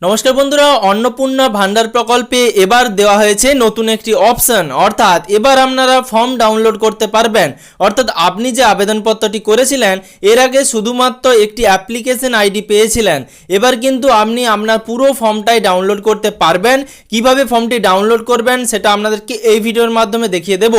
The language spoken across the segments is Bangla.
নমস্কার বন্ধুরা, অন্নপূর্ণা ভান্ডার প্রকল্পে এবার দেওয়া হয়েছে নতুন একটি অপশন, অর্থাৎ এবার আপনারা ফর্ম ডাউনলোড করতে পারবেন। অর্থাৎ আপনি যে আবেদনপত্রটি করেছিলেন এর আগে শুধুমাত্র একটি অ্যাপ্লিকেশন আইডি পেয়েছিলেন, এবার কিন্তু আপনি আপনার পুরো ফর্মটাই ডাউনলোড করতে পারবেন। কিভাবে ফর্মটি ডাউনলোড করবেন সেটা আপনাদেরকে এই ভিডিওর মাধ্যমে দেখিয়ে দেব।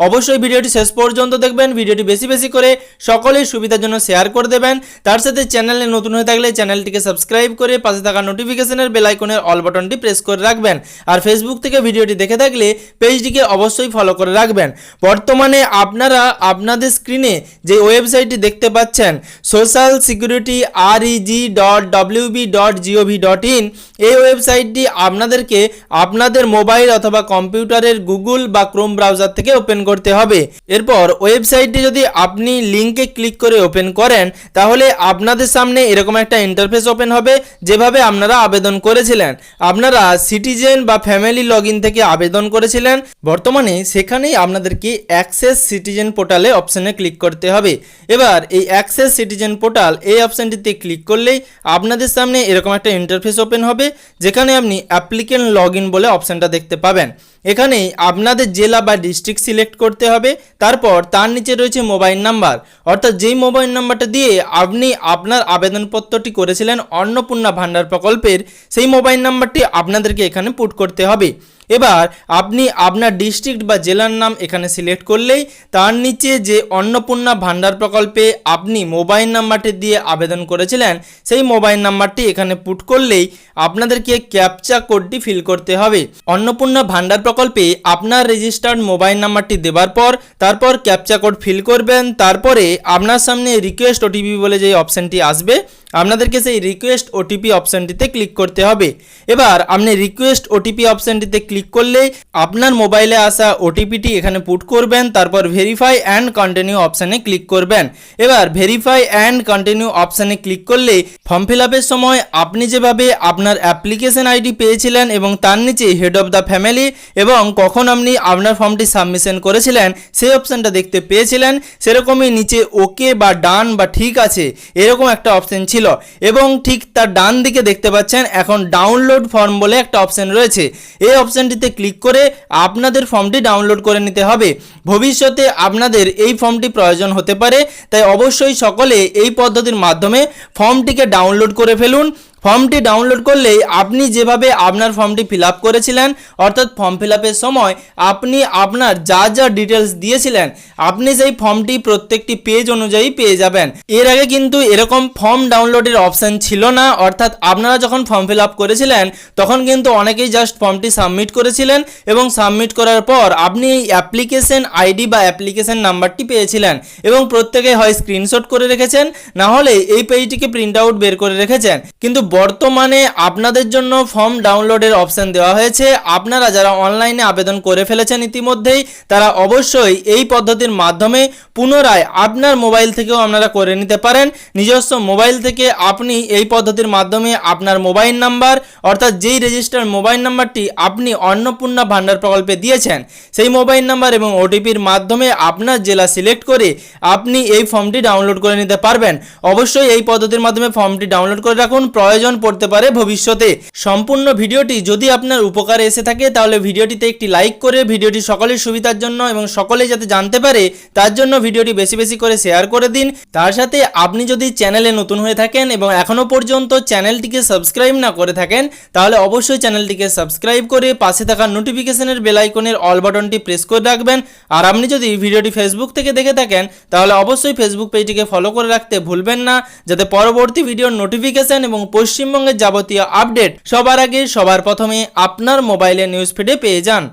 অবশ্যই ভিডিওটি শেষ পর্যন্ত দেখবেন, ভিডিওটি বেশি বেশি করে সকলের সুবিধার জন্য শেয়ার করে দেবেন। তার সাথে চ্যানেলে নতুন হয়ে থাকলে চ্যানেলটিকে সাবস্ক্রাইব করে পাশে থাকা নোটিফিকেশন বেল আইকনের অল বাটনটি প্রেস করে রাখবেন। আর ফেসবুক থেকে ভিডিওটি দেখে থাকলে পেজটিকে অবশ্যই ফলো করে রাখবেন। বর্তমানে আপনারা আপনাদের স্ক্রিনে যে ওয়েবসাইটটি দেখতে পাচ্ছেন socialsecurity.reg.wb.gov.in, এই ওয়েবসাইটটি আপনাদেরকে আপনাদের মোবাইল অথবা কম্পিউটারের গুগল বা ক্রোম ব্রাউজার থেকে ওপেন করতে হবে। এরপর ওয়েবসাইটটি যদি আপনি লিঙ্কে ক্লিক করে ওপেন করেন তাহলে আপনাদের সামনে এরকম একটা ইন্টারফেস ওপেন হবে, যেভাবে আপনারা আবেদন করেছিলেন। আপনারা সিটিজেন বা ফ্যামিলি লগইন থেকে আবেদন করেছিলেন, বর্তমানে সেখানেই আপনাদেরকে অ্যাক্সেস সিটিজেন পোর্টালে অপশনে ক্লিক করতে হবে। এবার এই অ্যাক্সেস সিটিজেন পোর্টাল এই অপশনটিতে ক্লিক করলেই আপনাদের সামনে এরকম একটা ইন্টারফেস ওপেন হবে, যেখানে আপনি অ্যাপ্লিকেন্ট লগইন বলে অপশনটা দেখতে পাবেন। এখানে আপনাদের জেলা বা ডিস্ট্রিক্ট সিলেক্ট করতে হবে, তারপর তার নিচে রয়েছে মোবাইল নাম্বার, অর্থাৎ যেই মোবাইল নাম্বারটা দিয়ে আপনি আপনার আবেদনপত্রটি করেছিলেন অন্নপূর্ণা ভান্ডার প্রকল্পের, সেই মোবাইল নাম্বারটি আপনাদেরকে এখানে পুট করতে হবে। এবার আপনি আপনার ডিস্ট্রিক্ট বা জেলার নাম এখানে সিলেক্ট করলেই তার নিচে যে অন্নপূর্ণা ভান্ডার প্রকল্পে আপনি মোবাইল নাম্বারটি দিয়ে আবেদন করেছিলেন সেই মোবাইল নাম্বারটি এখানে পুট করলেই আপনাদেরকে ক্যাপচা কোডটি ফিল করতে হবে। অন্নপূর্ণা ভান্ডার প্রকল্পে আপনার রেজিস্টার্ড মোবাইল নাম্বারটি দেওয়ার পর তারপর ক্যাপচা কোড ফিল করবেন। তারপরে আপনার সামনে রিকোয়েস্ট ওটিপি বলে যে অপশানটি আসবে, আপনাদেরকে সেই রিকোয়েস্ট ওটিপি অপশানটিতে ক্লিক করতে হবে। এবার আপনি রিকোয়েস্ট ওটিপি অপশানটিতে ক্লিক করলে আপনার মোবাইলে আসা ওটিপিটি এখানে পুট করবেন, তারপর ভেরিফাই অ্যান্ড কন্টিনিউ অপশানে ক্লিক করবেন। এবার ভেরিফাই অ্যান্ড কন্টিনিউ অপশানে ক্লিক করলে ফর্ম ফিল আপের সময় আপনি যেভাবে আপনার অ্যাপ্লিকেশন আইডি পেয়েছিলেন এবং তার নিচে হেড অফ দ্য ফ্যামিলি এবং কখন আপনি আপনার ফর্মটি সাবমিশন করেছিলেন সেই অপশানটা দেখতে পেয়েছিলেন, সেরকমই নিচে ওকে বা ডান বা ঠিক আছে এরকম একটা অপশান ছিল এবং ঠিক তার ডান দিকে দেখতে পাচ্ছেন এখন ডাউনলোড ফর্ম বলে একটা অপশন রয়েছে। এই অপশনটিতে ক্লিক করে আপনাদের ফর্মটি ডাউনলোড করে নিতে হবে। ভবিষ্যতে আপনাদের এই ফর্মটি প্রয়োজন হতে পারে, তাই অবশ্যই সকলে এই পদ্ধতির মাধ্যমে ফর্মটিকে ডাউনলোড করে ফেলুন। ফর্মটি ডাউনলোড করলেই আপনি যেভাবে আপনার ফর্মটি ফিল আপ করেছিলেন, অর্থাৎ ফর্ম ফিল আপের সময় আপনি আপনার যা যা ডিটেলস দিয়েছিলেন আপনি সেই ফর্মটি প্রত্যেকটি পেজ অনুযায়ী পেয়ে যাবেন। এর আগে কিন্তু এরকম ফর্ম ডাউনলোডের অপশান ছিল না, অর্থাৎ আপনারা যখন ফর্ম ফিল আপ করেছিলেন তখন কিন্তু অনেকেই জাস্ট ফর্মটি সাবমিট করেছিলেন এবং সাবমিট করার পর আপনি এই অ্যাপ্লিকেশন আইডি বা অ্যাপ্লিকেশন নাম্বারটি পেয়েছিলেন এবং প্রত্যেকে হয় স্ক্রিনশট করে রেখেছেন, না হলে এই পেজটিকে প্রিন্ট আউট বের করে রেখেছেন। কিন্তু বর্তমানে আপনাদের জন্য ফর্ম ডাউনলোডের অপশন দেওয়া হয়েছে। আপনারা যারা অনলাইনে আবেদন করে ফেলেছেন ইতিমধ্যেই, তারা অবশ্যই এই পদ্ধতির মাধ্যমে পুনরায় আপনার মোবাইল থেকেও আপনারা করে নিতে পারেন। নিজস্ব মোবাইল থেকে আপনি এই পদ্ধতির মাধ্যমে আপনার মোবাইল নাম্বার, অর্থাৎ যেই রেজিস্টার্ড মোবাইল নাম্বারটি আপনি অন্নপূর্ণা ভান্ডার প্রকল্পে দিয়েছেন সেই মোবাইল নাম্বার এবং ওটিপির মাধ্যমে আপনার জেলা সিলেক্ট করে আপনি এই ফর্মটি ডাউনলোড করে নিতে পারবেন। অবশ্যই এই পদ্ধতির মাধ্যমে ফর্মটি ডাউনলোড করে রাখুন, প্রয়োজন পড়তে পারে ভবিষ্যতে। সম্পূর্ণ ভিডিওটি যদি আপনার উপকারে এসে থাকে তাহলে ভিডিওটিতে একটি লাইক করে ভিডিওটি সকলের সুবিধার জন্য এবং সকলে যাতে জানতে পারে তার জন্য ভিডিওটি বেশি বেশি করে শেয়ার করে দিন। তার সাথে আপনি যদি চ্যানেলে নতুন হয়ে থাকেন এবং এখনো পর্যন্ত চ্যানেলটিকে সাবস্ক্রাইব না করে থাকেন তাহলে অবশ্যই চ্যানেলটিকে সাবস্ক্রাইব করে পাশে থাকা নোটিফিকেশনের বেল আইকনের অল বাটনটি প্রেস করে রাখবেন। আর আপনি যদি ভিডিওটি ফেসবুক থেকে দেখে থাকেন তাহলে অবশ্যই ফেসবুক পেজটিকে ফলো করে রাখতে ভুলবেন না, যাতে পরবর্তী ভিডিওর নোটিফিকেশন এবং পশ্চিমবঙ্গের যাবতীয় আপডেট সবার আগে সবার প্রথমে আপনার মোবাইলে নিউজ ফিডে পেয়ে যান।